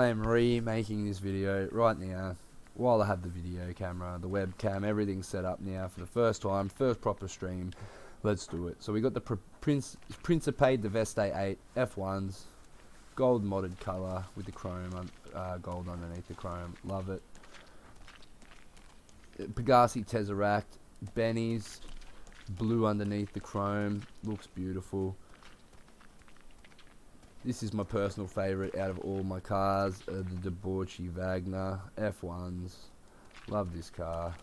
I am remaking this video right now while I have the video camera, the webcam, everything set up now for the first time, first proper stream. Let's do it. So we got the Principe de Veste 8 F1s, gold modded colour with the chrome, gold underneath the chrome. Love it. Pegassi Tesseract, Benny's, blue underneath the chrome, looks beautiful. This is my personal favourite out of all my cars, the Debauchee Wagner F1s. Love this car.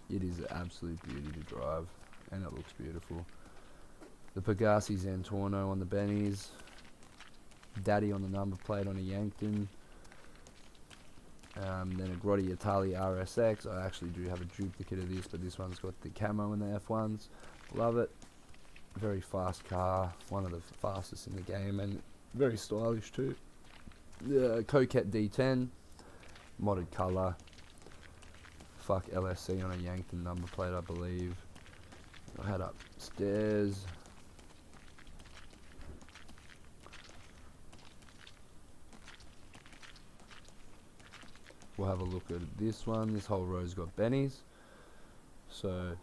It is an absolute beauty to drive, and it looks beautiful. The Pegassi Zentorno on the Bennies. Daddy on the number plate on a Yankton. Then a Grotti Italia RSX. I actually do have a duplicate of this, but this one's got the camo in the F1s. Love it. Very fast car, one of the fastest in the game, and very stylish too. The Coquette D10, modded colour. Fuck LSC on a Yankton number plate, I believe. I head upstairs. We'll have a look at this one. This whole row's got Bennies. So,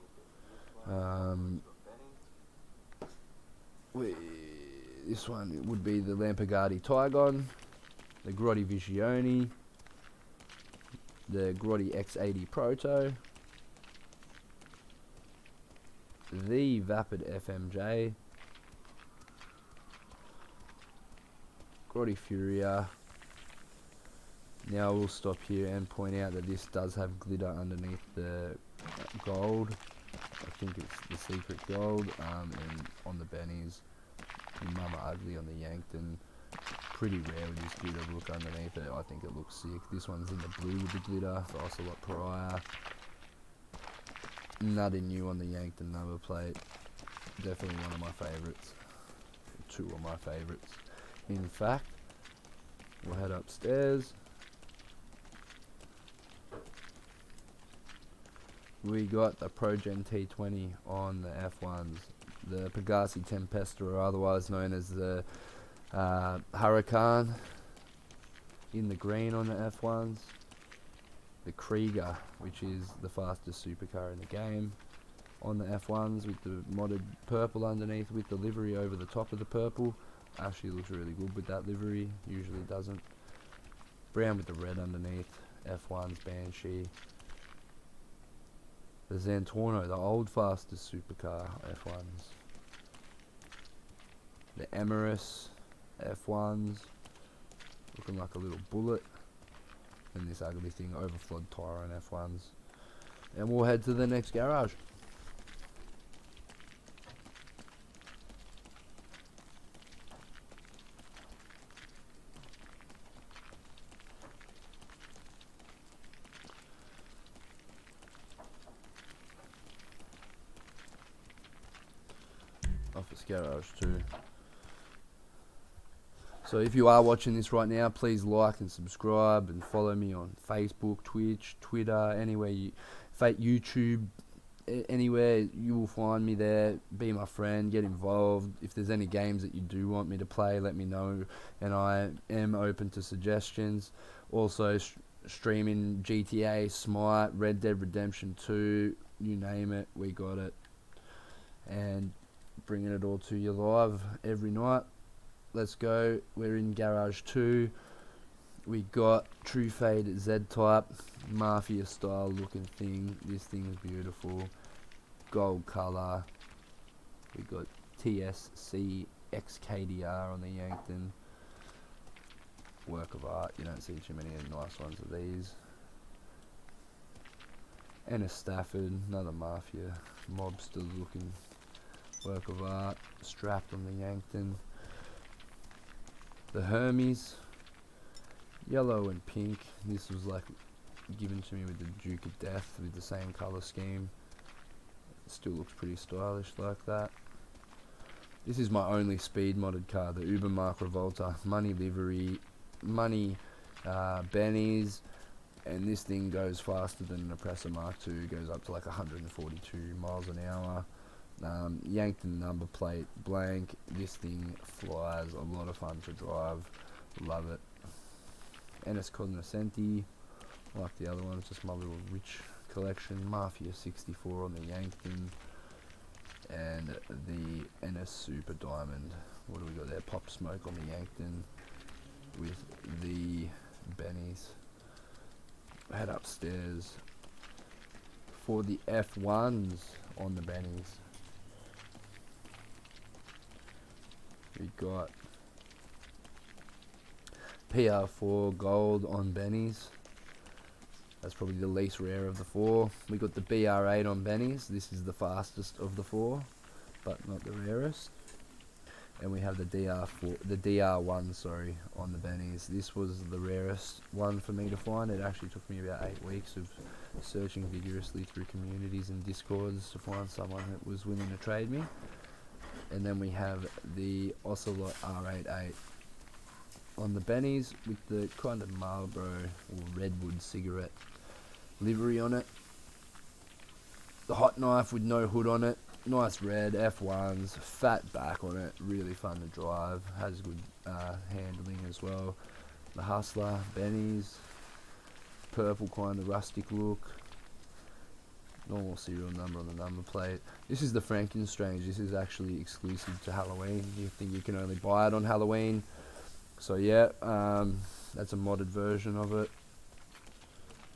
this one would be the Lamborghini Tygon, the Grotti Visione, the Grotti X80 Proto, the Vapid FMJ, Grotti Furia. Now we'll stop here and point out that this does have glitter underneath the gold. I think it's the secret gold, and on the Bennies, Mama Ugly on the Yankton. Pretty rare with this glitter look underneath it. I think it looks sick. This one's in the blue with the glitter for Ocelot Pariah. Nothing new on the Yankton number plate. Definitely one of my favourites. Two of my favourites. In fact, we'll head upstairs. We got the ProGen T20 on the F1s. The Pegassi Tempesta, or otherwise known as the Huracan, in the green on the F1s. The Krieger, which is the fastest supercar in the game, on the F1s with the modded purple underneath with the livery over the top of the purple. Actually looks really good with that livery, usually doesn't. Brown with the red underneath, F1s Banshee. The Zentorno, the old fastest supercar F1s. The Emirates F1s, looking like a little bullet. And this ugly thing, overflowed Tyrone F1s. And we'll head to the next garage. Office garage too. So if you are watching this right now, please like and subscribe and follow me on Facebook, Twitch, Twitter, anywhere YouTube, anywhere you will find me there. Be my friend, get involved. If there's any games that you do want me to play, let me know, and I am open to suggestions. Also streaming GTA, Smite, Red Dead Redemption 2, you name it, we got it. And bringing it all to you live every night. Let's go. We're in Garage 2. We got True Fade Z-Type, Mafia style looking thing. This thing is beautiful. Gold colour. We got TSC XKDR on the Yankton. Work of art. You don't see too many nice ones of these. And a Stafford, another Mafia mobster looking work of art. Strapped on the Yankton. The Hermes, yellow and pink. This was like given to me with the Duke of Death with the same colour scheme. It still looks pretty stylish like that. This is my only speed modded car, the Ubermark Revolta. Money livery, money Bennies, and this thing goes faster than an Oppressor Mark II. It goes up to like 142 miles an hour. Yankton number plate blank. This thing flies, a lot of fun to drive. Love it. NS Cognoscenti, like the other ones, just my little rich collection. Mafia 64 on the Yankton, and the NS Super Diamond. What do we got there? Pop Smoke on the Yankton with the Bennies. Head upstairs for the F1s on the Bennies. We got PR4 gold on Bennies. That's probably the least rare of the four. We got the BR8 on Bennies. This is the fastest of the four, but not the rarest. And we have the DR1, sorry, on the Bennies. This was the rarest one for me to find. It actually took me about 8 weeks of searching vigorously through communities and discords to find someone that was willing to trade me. And then we have the Ocelot R88 on the Bennies with the kind of Marlboro or Redwood cigarette livery on it. The Hot Knife with no hood on it. Nice red F1s, fat back on it, really fun to drive, has good handling as well. The Hustler, Bennies, purple kind of rustic look, normal serial number on the number plate. This is the Frankenstrange. This is actually exclusive to Halloween. You think you can only buy it on Halloween. So yeah, that's a modded version of it.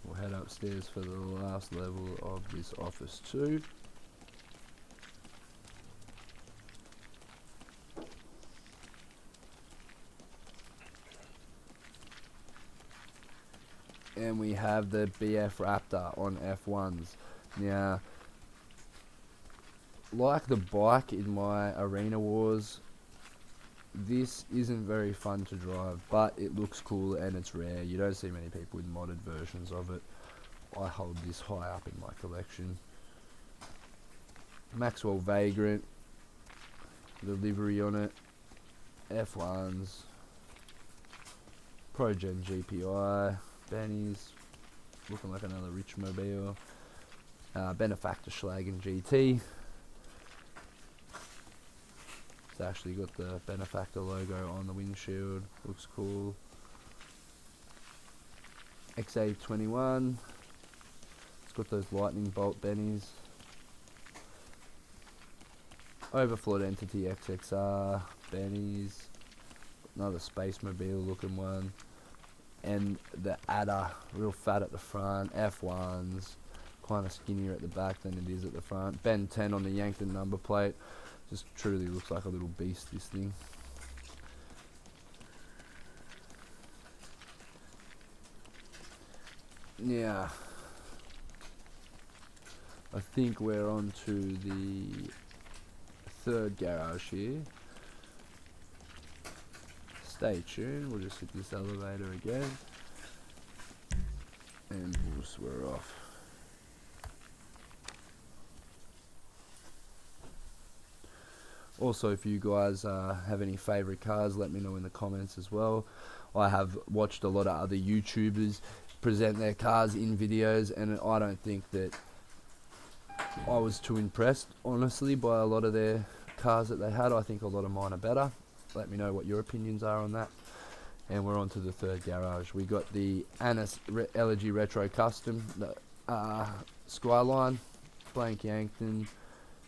We'll head upstairs for the last level of this office too. And we have the BF Raptor on F1s. Now, like the bike in my Arena Wars, this isn't very fun to drive, but it looks cool and it's rare. You don't see many people with modded versions of it. I hold this high up in my collection. Maxwell Vagrant, the livery on it, F1s, ProGen GPI, Bennies, looking like another rich mobile, Benefactor Schlagen GT. It's actually got the Benefactor logo on the windshield, looks cool. XA21, it's got those lightning bolt Bennies. Overflawed Entity XXR, Bennies, another Space Mobile looking one. And the Adder, real fat at the front, F1s, kind of skinnier at the back than it is at the front. Ben 10 on the Yankton number plate, just truly looks like a little beast, this thing. Now, I think we're on to the third garage here. Stay tuned, we'll just hit this elevator again, and we're off. Also, if you guys have any favourite cars, let me know in the comments as well. I have watched a lot of other YouTubers present their cars in videos, and I don't think that I was too impressed, honestly, by a lot of their cars that they had. I think a lot of mine are better. Let me know what your opinions are on that. And we're on to the third garage. We got the Annis Elegy Retro Custom, the Skyline, blank Yankton,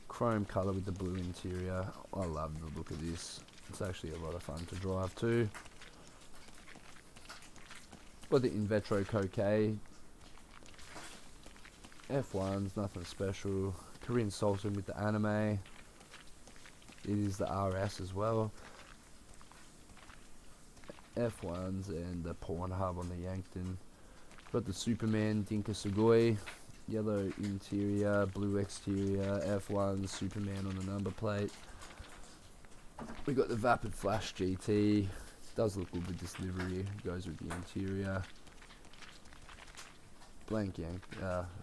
chrome colour with the blue interior. I love the look of this. It's actually a lot of fun to drive too. Got the Invetro Coquet, F1s, nothing special. Korean Sultan with the anime. It is the RS as well. F1s and the Pornhub on the Yankton. Got the Superman Dinka Sugoi, yellow interior, blue exterior, F1 Superman on the number plate. We got the Vapid Flash GT. Does look good with this livery. Goes with the interior. Blank Yank.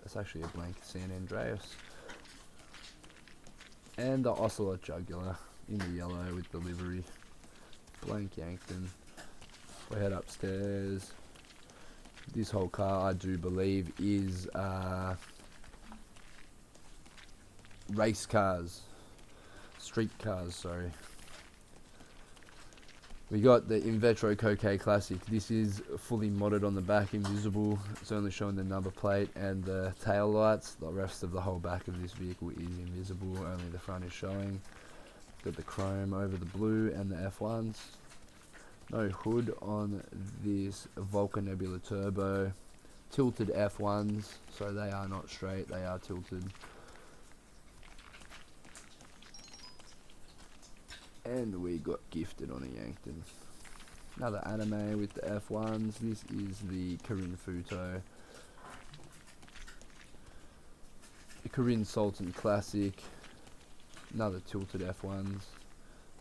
It's actually a blank San Andreas. And the Ocelot Jugular in the yellow with the livery. Blank Yankton. We head upstairs. This whole car, I do believe, is race cars. Street cars, sorry. We got the Invetro Coque Classic. This is fully modded on the back, invisible. It's only showing the number plate and the tail lights. The rest of the whole back of this vehicle is invisible, only the front is showing. Got the chrome over the blue and the F1s. No hood on this Vulcan Nebula Turbo. Tilted F1s, so they are not straight, they are tilted. And we got gifted on a Yankton. Another anime with the F1s. This is the Kirin Futo. The Kirin Sultan Classic. Another tilted F1s.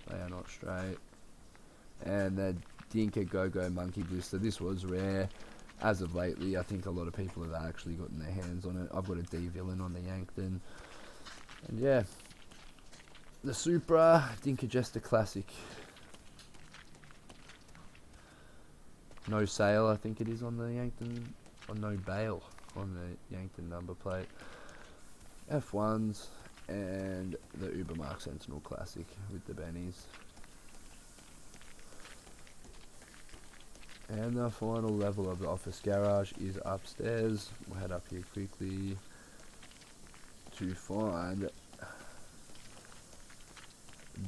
They are not straight. And the Dinka Go-Go Monkey Blister. This was rare. As of lately, I think a lot of people have actually gotten their hands on it. I've got a D-Villain on the Yankton. And yeah. The Supra Dinka Jester Classic. No sale, I think it is on the Yankton, or no bail on the Yankton number plate. F1s and the Ubermark Sentinel Classic with the Bennies. And the final level of the office garage is upstairs. We'll head up here quickly to find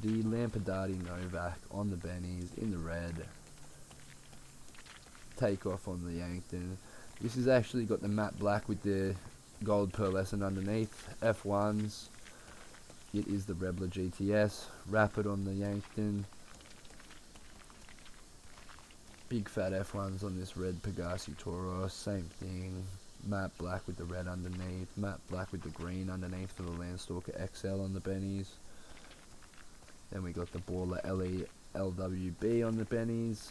the Lampadati Novak on the Bennies in the red. Takeoff on the Yankton. This has actually got the matte black with the gold pearlescent underneath. F1s. It is the Rebler GTS. Rapid on the Yankton. Big fat F1s on this red Pegassi Tauros. Same thing. Matte black with the red underneath. Matte black with the green underneath for the Landstalker XL on the Bennies. Then we got the Baller LE LWB on the Bennies.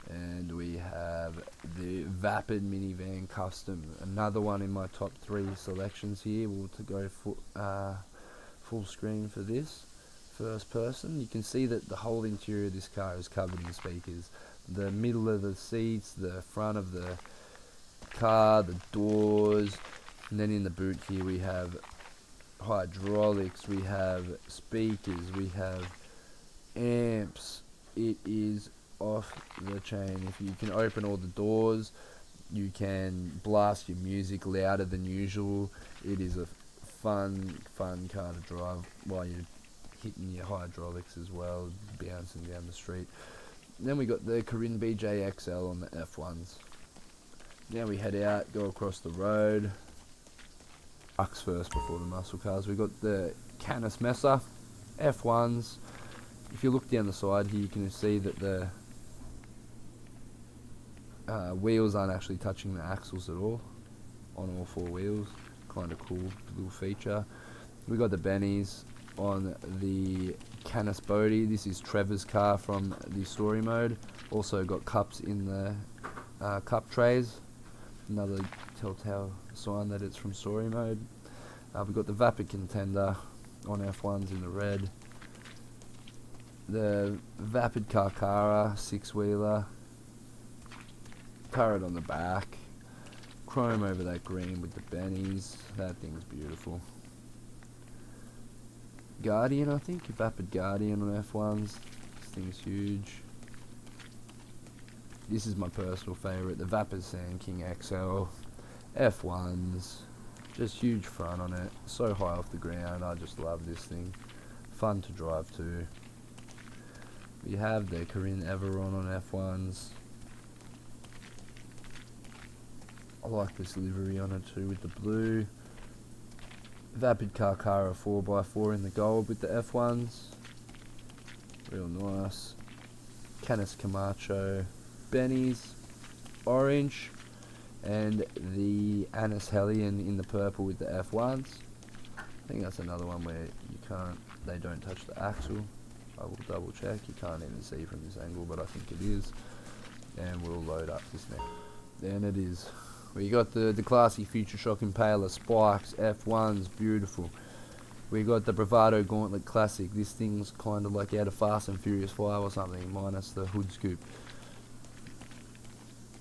And we have the Vapid Minivan Custom. Another one in my top 3 selections here. We'll to go full screen for this. First person. You can see that the whole interior of this car is covered in speakers. The middle of the seats, the front of the car, the doors. And then in the boot here we have hydraulics, we have speakers, we have amps. It is off the chain. If you can open all the doors, you can blast your music louder than usual. It is a fun car to drive while you're hitting your hydraulics as well, bouncing down the street. Then we got the Kirin BJ XL on the F1s. Now we head out, go across the road. Trucks first before the muscle cars. We got the Canis Mesa F1s. If you look down the side here, you can see that the wheels aren't actually touching the axles at all on all 4 wheels. Kind of cool little feature. We got the Bennies on the Canis Bodhi. This is Trevor's car from the story mode. Also got cups in the cup trays. Another telltale sign that it's from story mode. We've got the Vapid Contender on F1s in the red. The Vapid Carcara 6-wheeler. Turret on the back. Chrome over that green with the Bennies. That thing's beautiful. Guardian, I think. Vapid Guardian on F1s. This thing's huge. This is my personal favourite, the Vapid Sand King XL. F1s. Just huge front on it. So high off the ground. I just love this thing. Fun to drive too. We have the Kirin Everon on F1s. I like this livery on it too with the blue. Vapid Carcara 4x4 in the gold with the F1s. Real nice. Canis Camacho Bennies orange, and the Anis Hellion in the purple with the F1s. I think that's another one where they don't touch the axle. I will double check. You can't even see from this angle, but I think it is. And we'll load up this next. Then it is. We got the classy Future Shock Impaler spikes, F1s, beautiful. We got the Bravado Gauntlet Classic. This thing's kind of like out of Fast and Furious 5 or something, minus the hood scoop.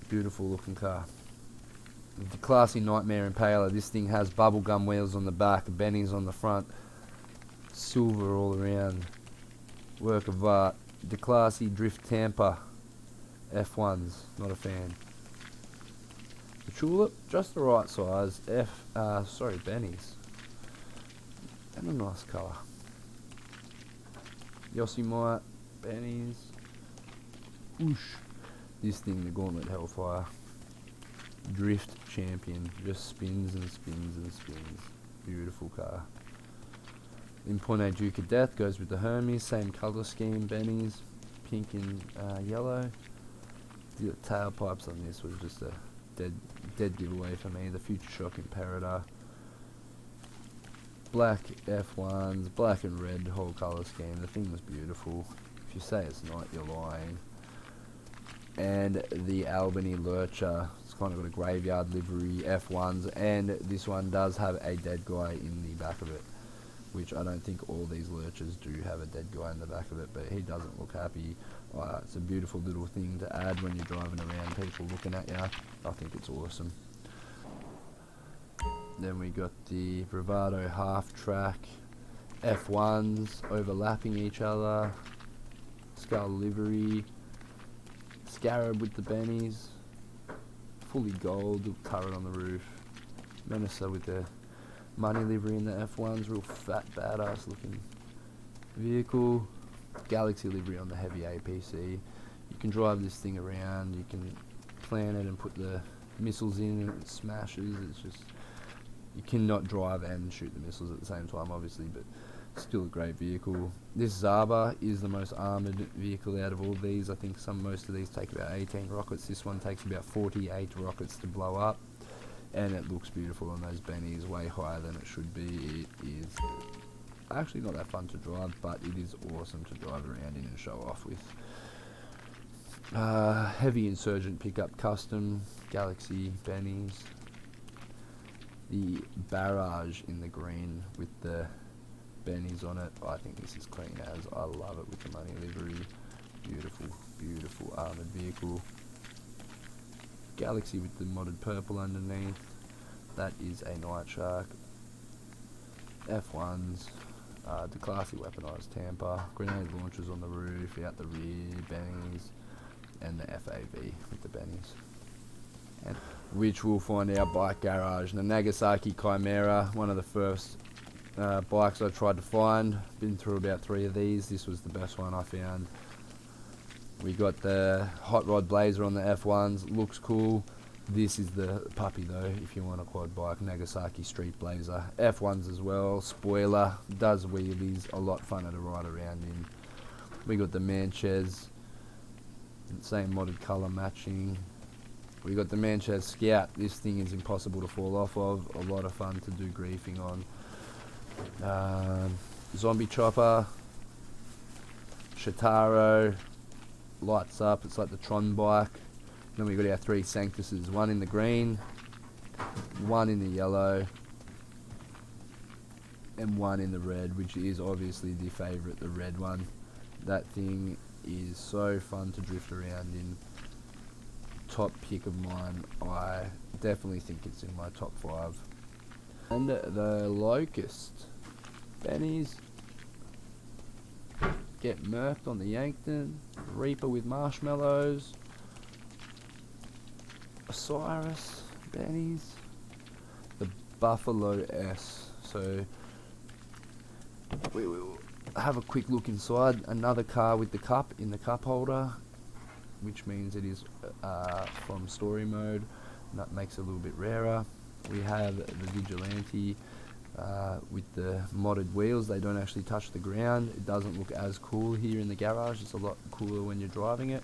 Beautiful looking car. The classy Nightmare Impaler. This thing has bubblegum wheels on the back, Bennies on the front, silver all around. Work of art. The classy Drift Tampa F1s. Not a fan. The Tulip, just the right size. Benny's. And a nice colour. Yosemite, Benny's. Whoosh. This thing, the Gauntlet Hellfire. Drift Champion. Just spins and spins and spins. Beautiful car. Imponet Duke of Death goes with the Hermes. Same colour scheme, Benny's. Pink and yellow. The tailpipes on this was just a dead giveaway for me. The Future Shock Imperator. Black F1s, black and red whole colour scheme. The thing was beautiful. If you say it's not, you're lying. And the Albany Lurcher. It's kind of got a graveyard livery, F1s, and this one does have a dead guy in the back of it, which I don't think all these Lurchers do have a dead guy in the back of it, but he doesn't look happy. It's a beautiful little thing to add when you're driving around, people looking at you. I think it's awesome. Then we got the Bravado half track F1s overlapping each other. Skull livery. Scarab with the Bennies. Fully gold, little turret on the roof. Menacer with the money livery in the F1s. Real fat, badass looking vehicle. Galaxy livery on the heavy APC. You can drive this thing around. You can plan it and put the missiles in and it smashes. It's just, you cannot drive and shoot the missiles at the same time, obviously, but still a great vehicle. This Zaba is the most armoured vehicle out of all these. I think most of these take about 18 rockets. This one takes about 48 rockets to blow up, and it looks beautiful on those Bennies, way higher than it should be. It is actually not that fun to drive, but it is awesome to drive around in and show off with. Heavy Insurgent pickup custom Galaxy Bennies. The Barrage in the green with the Bennies on it. I think this is clean as. I love it with the money livery. Beautiful, beautiful armoured vehicle. Galaxy with the modded purple underneath. That is a Night Shark. F1s. The classy weaponised Tampa. Grenade launchers on the roof, out the rear, Bennies. And the FAV with the Bennies. And which we'll find out Bike Garage. The Nagasaki Chimera, one of the first bikes I tried to find. Been through about 3 of these. This was the best one I found. We got the Hot Rod Blazer on the F1s. Looks cool. This is the puppy though, if you want a quad bike. Nagasaki Street Blazer. F1s as well. Spoiler. Does wheelies. A lot funner to ride around in. We got the Manchez. Same modded colour matching. We got the Manchez Scout. This thing is impossible to fall off of. A lot of fun to do griefing on. Zombie Chopper. Shataro. Lights up. It's like the Tron bike. Then we got our 3 Sanctuses. One in the green. One in the yellow. And one in the red, which is obviously the favourite, the red one. That thing is so fun to drift around in. Top pick of mine. I definitely think it's in my top 5. And the Locust. Bennies. Get murked on the Yankton. Reaper with marshmallows. Osiris. Bennies. The Buffalo S. So we will have a quick look inside. Another car with the cup in the cup holder, which means it is from story mode, and that makes it a little bit rarer. We have the Vigilante with the modded wheels. They don't actually touch the ground. It doesn't look as cool here in the garage. It's a lot cooler when you're driving it.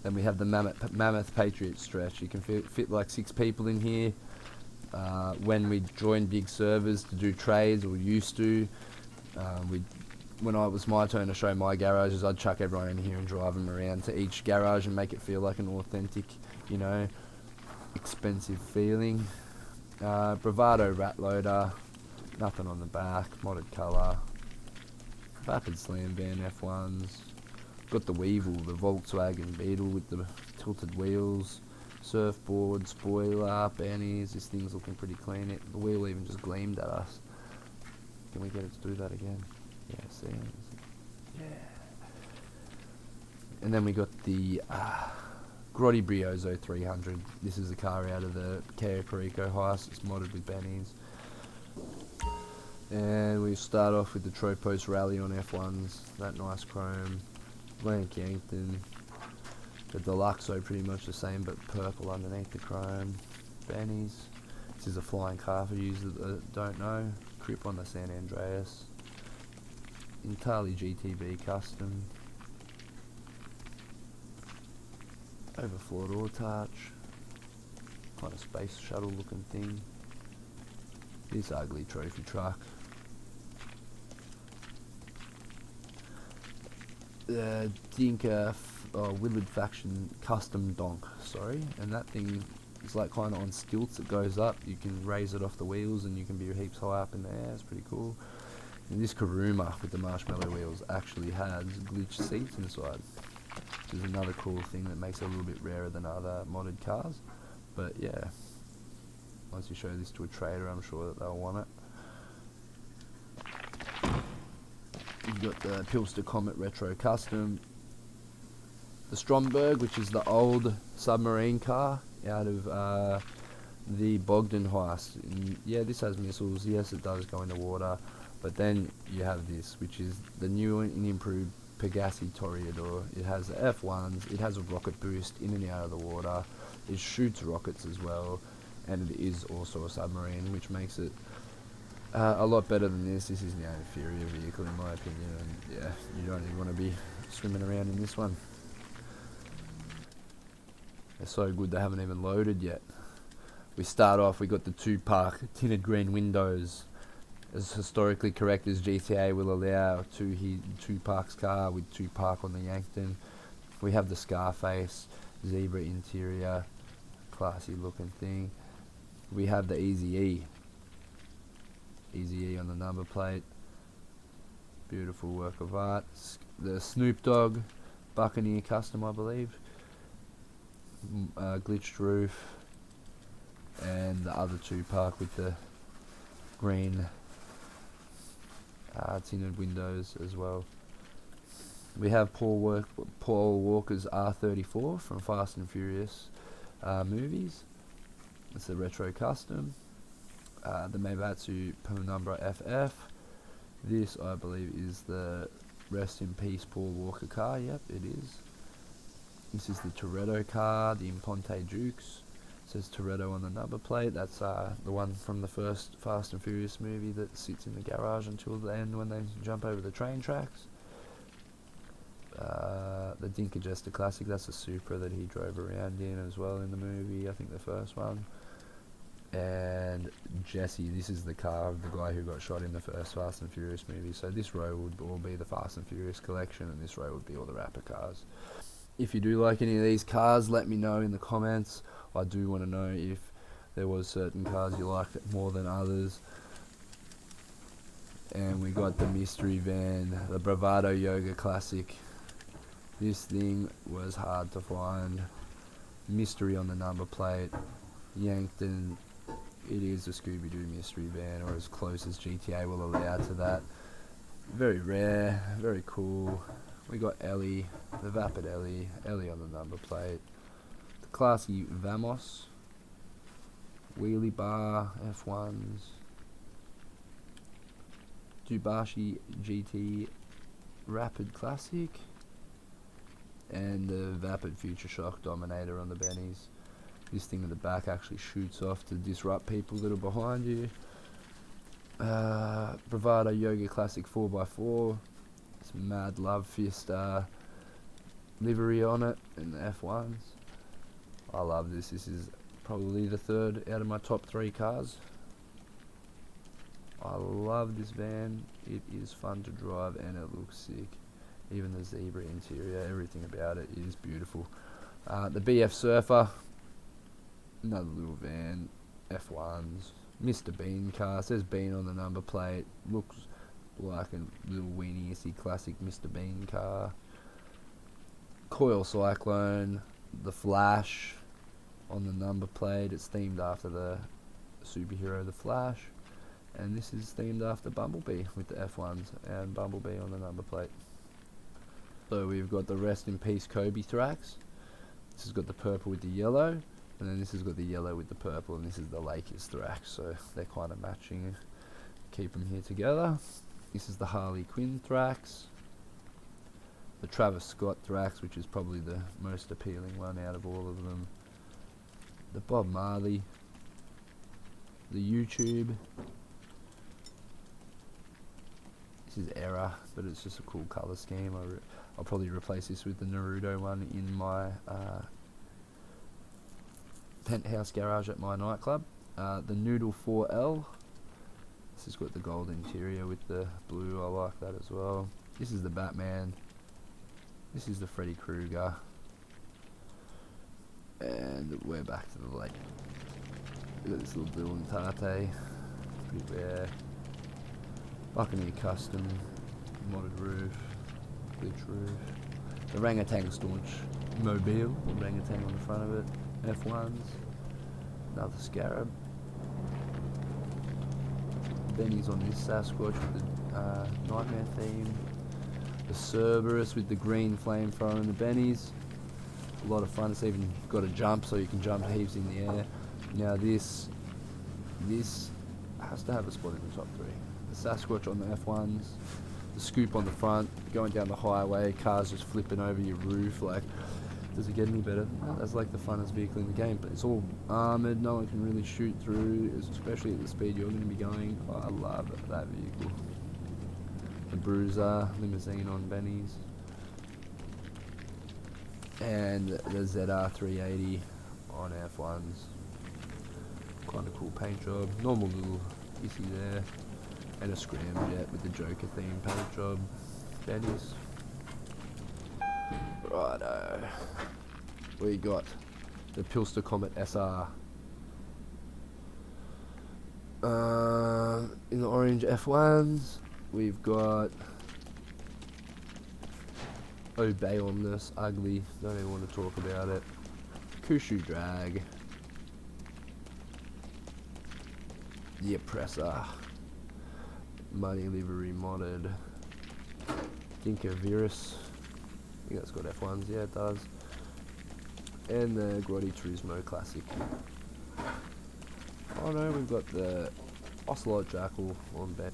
Then we have the Mammoth Patriot stretch. You can fit like 6 people in here. When we join big servers to do trades, or used to, when it was my turn to show my garages, I'd chuck everyone in here and drive them around to each garage and make it feel like an authentic, you know, expensive feeling. Bravado Rat Loader, nothing on the back, modded colour. Vapid Slam Van F1s. Got the Weevil, the Volkswagen Beetle with the tilted wheels. Surfboard, spoiler, Bennies. This thing's looking pretty clean. The wheel even just gleamed at us. Can we get it to do that again? Yeah, see? Yeah. And then we got the Grotti Brioso 300. This is a car out of the Kia Perico Heist. It's modded with Benny's. And we start off with the Tropos Rally on F1s. That nice chrome. Blank Yankton. The Deluxo pretty much the same, but purple underneath the chrome. Benny's. This is a flying car for users that don't know. Crip on the San Andreas. Intali GTB Custom. Overflawed Autarch. Kind of space shuttle looking thing. This ugly trophy truck. The Dinka Willard Faction Custom Donk, sorry, and that thing is like kind of on stilts. It goes up, you can raise it off the wheels and you can be heaps high up in the air. It's pretty cool. And this Karuma with the marshmallow wheels actually has glitch seats inside, which is another cool thing that makes it a little bit rarer than other modded cars. But yeah, once you show this to a trader, I'm sure that they'll want it. You've got the Pilster Comet Retro Custom, the Stromberg, which is the old submarine car out of the Bogdan Heist. And yeah, this has missiles. Yes, it does go in the water. But then you have this, which is the new and improved Pegassi Toreador. It has the F1s. It has a rocket boost in and out of the water. It shoots rockets as well, and it is also a submarine, which makes it a lot better than this. This is the inferior vehicle in my opinion, and yeah, you don't even want to be swimming around in this one. They're so good they haven't even loaded yet. We start off, we got the two-park tinted green windows. As historically correct as GTA will allow, two-parks car with two-park on the Yankton. We have the Scarface, zebra interior, classy looking thing. We have the Easy E on the number plate. Beautiful work of art. The Snoop Dogg Buccaneer Custom, I believe. Glitched roof. And the other two-park with the green tinted windows as well. We have Paul Walker's R34 from Fast and Furious movies. It's a retro custom. The Meibatsu Penumbra FF. This, I believe, is the Rest in Peace Paul Walker car. Yep, it is. This is the Toretto car, the Imponte Dukes. It says Toretto on the number plate. That's the one from the first Fast and Furious movie that sits in the garage until the end when they jump over the train tracks. The Dinka Jester Classic, that's a Supra that he drove around in as well in the movie, I think the first one. And Jesse, this is the car of the guy who got shot in the first Fast and Furious movie. So this row would all be the Fast and Furious collection, and this row would be all the rapper cars. If you do like any of these cars, let me know in the comments. I do want to know if there was certain cars you liked more than others. And we got the mystery van, the Bravado Yoga Classic. This thing was hard to find. Mystery on the number plate. Yankton. It is a Scooby-Doo mystery van, or as close as GTA will allow to that. Very rare, very cool. We got Ellie, the Vapid Ellie on the number plate. The classy Vamos. Wheelie bar, F1s. Dubashi GT Rapid Classic. And the Vapid Future Shock Dominator on the Bennies. This thing in the back actually shoots off to disrupt people that are behind you. Bravado Yoga Classic 4x4. It's Mad Love Fist livery on it, and the F1s. I love this. This is probably the third out of my top 3 cars. I love this van. It is fun to drive and it looks sick. Even the zebra interior, everything about it is beautiful. The BF Surfer. Another little van, F1s, Mr. Bean car, says Bean on the number plate, looks like a little weenie-issy classic Mr. Bean car. Coil Cyclone, the Flash on the number plate, it's themed after the superhero The Flash, and this is themed after Bumblebee with the F1s and Bumblebee on the number plate. So we've got the Rest in Peace Kobe Thrax. This has got the purple with the yellow, and then this has got the yellow with the purple, and this is the Lakers Thrax, so they're kind of matching. Keep them here together. This is the Harley Quinn Thrax. The Travis Scott Thrax, which is probably the most appealing one out of all of them. The Bob Marley. The YouTube. This is Error, but it's just a cool colour scheme. I'll probably replace this with the Naruto one in my penthouse garage at my nightclub. The Noodle 4L. This has got the gold interior with the blue. I like that as well. This is the Batman. This is the Freddy Krueger. And we're back to the lake. We've got this little Dylan Tate. Pretty rare. Buccaneer Custom. Modded roof. Glitch roof. The Orangutan Staunch Mobile. Orangutan on the front of it. F1s. Another Scarab. Benny's on this Sasquatch with the Nightmare theme. The Cerberus with the green flamethrower and the Bennies. A lot of fun. It's even got a jump, so you can jump heaps in the air. Now this has to have a spot in the top three. The Sasquatch on the F1s, the Scoop on the front, going down the highway, cars just flipping over your roof. Like, does it get any better? That's like the funnest vehicle in the game. But it's all armoured. No one can really shoot through, especially at the speed you're going to be going. Oh, I love that vehicle. The Bruiser limousine on Benny's. And the ZR380 on F1s. Kind of cool paint job. Normal little issue there. And a scramjet with the Joker theme paint job. Benny's. Righto. We got the Pilster Comet SR. In the orange F1s, we've got Obey Omnis, ugly, don't even want to talk about it. Kushu Drag. The Oppressor. Money Livery modded. Dinka Virus. I think that's got F1s, yeah it does. And the Grotti Turismo Classic. Oh no, we've got the Ocelot Jackal on bet.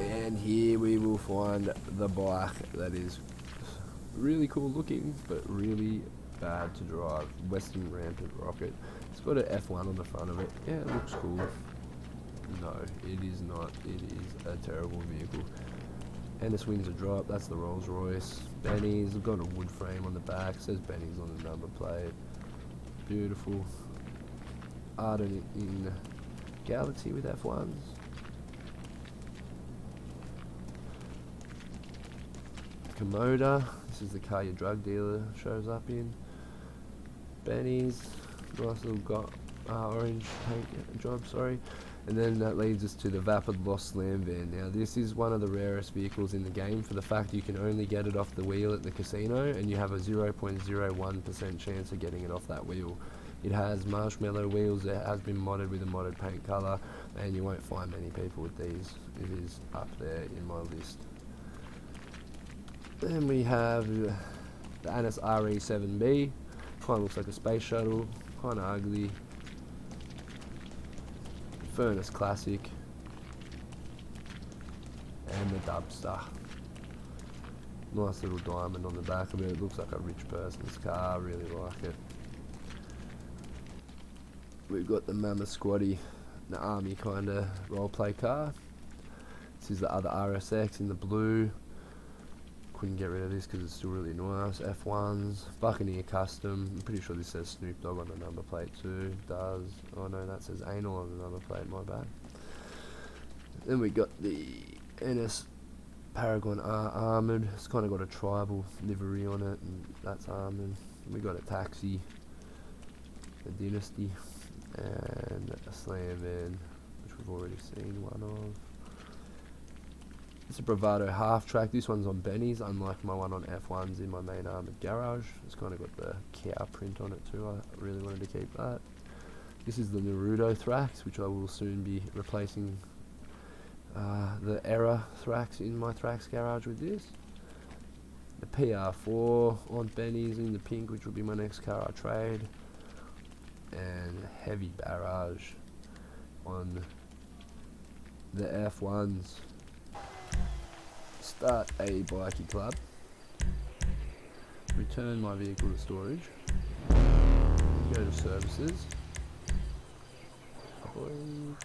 And here we will find the bike that is really cool looking, but really bad to drive. Western Rampant Rocket. It's got an F1 on the front of it. Yeah, it looks cool. No, it is not. It is a terrible vehicle. Ennis Windsor Drop, that's the Rolls Royce. Benny's, got a wood frame on the back, says Benny's on the number plate. Beautiful. Arden in Galaxy with F1s. Komoda, this is the car your drug dealer shows up in. Benny's, nice little orange paint job, sorry. And then that leads us to the Vapid Lost Slam Van. Now this is one of the rarest vehicles in the game for the fact you can only get it off the wheel at the casino, and you have a 0.01% chance of getting it off that wheel. It has marshmallow wheels, it has been modded with a modded paint colour, and you won't find many people with these. It is up there in my list. Then we have the Anis RE7B. Kind of looks like a space shuttle, kind of ugly. Furnace Classic. And the Dubster. Nice little diamond on the back of it. It looks like a rich person's car, really like it. We've got the Mammoth Squatty, the army kind of roleplay car. This is the other RSX in the blue. Couldn't get rid of this because it's still really nice. F1s, Buccaneer Custom. I'm pretty sure this says Snoop Dogg on the number plate too. It does. Oh no, that says Anal on the number plate, my bad. Then we got the NS Paragon R armoured. It's kind of got a tribal livery on it, and that's armoured. We got a Taxi, a Dynasty, and a Slam Van, which we've already seen one of. It's a Bravado half track. This one's on Benny's, unlike my one on F1s in my main armoured garage. It's kind of got the cow print on it too. I really wanted to keep that. This is the Naruto Thrax, which I will soon be replacing the Error Thrax in my Thrax garage with this. The PR4 on Benny's in the pink, which will be my next car I trade. And heavy barrage on the F1s. Start a bikie club. Return my vehicle to storage. Go to services. I believe,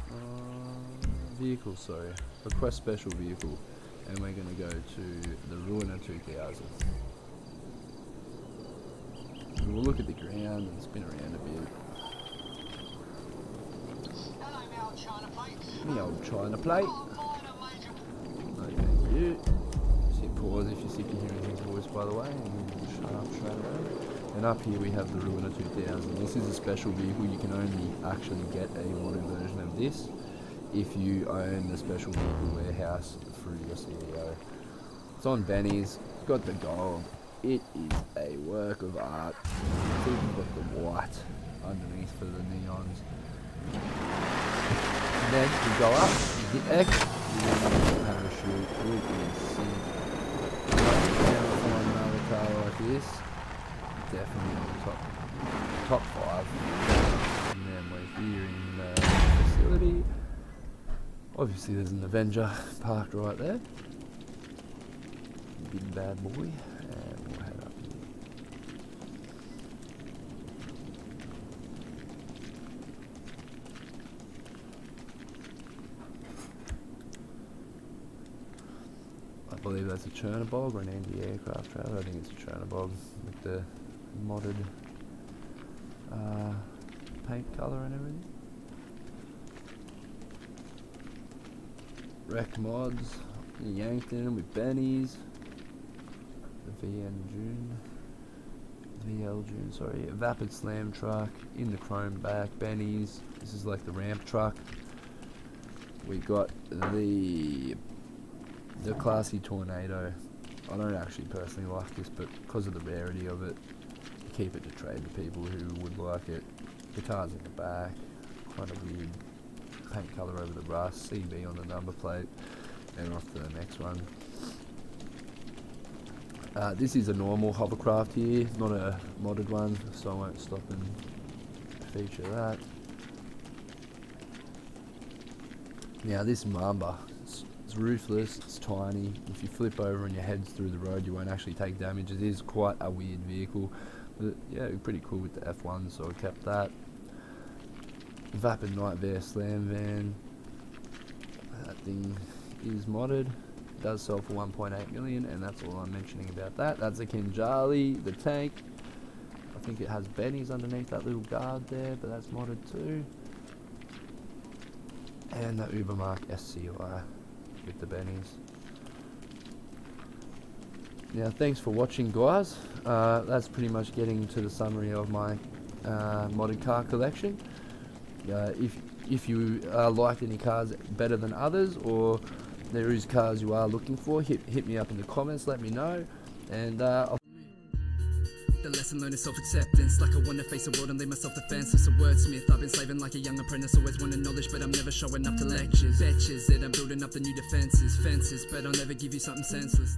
vehicle, sorry. Request special vehicle. And we're going to go to the Ruiner 2000. And we'll look at the ground and spin around a bit. The old China plate. No, thank you. Just hit pause if you're sick of hearing his voice, by the way, and we'll shut up straight away. And up here we have the Ruiner 2000. This is a special vehicle. You can only actually get a modern version of this if you own the special vehicle warehouse through your CEO. It's on Benny's. It's got the gold. It is a work of art. It's even got the white underneath for the neons. And then you go up, you hit X, you then parachute. It is sick. If you never find another car like this, definitely on the top 5. And then we're here in the facility. Obviously there's an Avenger parked right there. Big bad boy. And we'll head up here. I believe that's a Chernobog or an anti-aircraft trailer. I think it's a Chernobog with the modded paint colour and everything. Rec mods, Yankton with Benny's, the VL June, sorry, a Vapid Slam truck in the chrome back, Benny's. This is like the ramp truck. We got the classy Tornado. I don't actually personally like this, but because of the rarity of it, keep it to trade to people who would like it. Guitars in the back, kind of weird paint colour over the rust, CB on the number plate, and off to the next one. This is a normal hovercraft here, not a modded one, so I won't stop and feature that. Now this Mamba, it's roofless, it's tiny. If you flip over and your head's through the road, you won't actually take damage. It is quite a weird vehicle, but yeah, pretty cool with the F1, so I kept that. Vapid Nightmare Slam Van. That thing is modded. It does sell for 1.8 million, and that's all I'm mentioning about that. That's a Kinjali, the tank. I think it has Benny's underneath that little guard there, but that's modded too. And the Ubermark SCI with the Benny's. Now, thanks for watching, guys. That's pretty much getting to the summary of my modded car collection. If you like any cars better than others, or there is cars you are looking for, hit me up in the comments, let me know, and I'll the lesson learned is self-acceptance. Like I wanna face the world and leave myself defenseless. A wordsmith, I've been slaving like a young apprentice. Always wanted knowledge, but I'm never showing up to lectures. Betches that I'm building up the new defenses. Fences, but I'll never give you something senseless.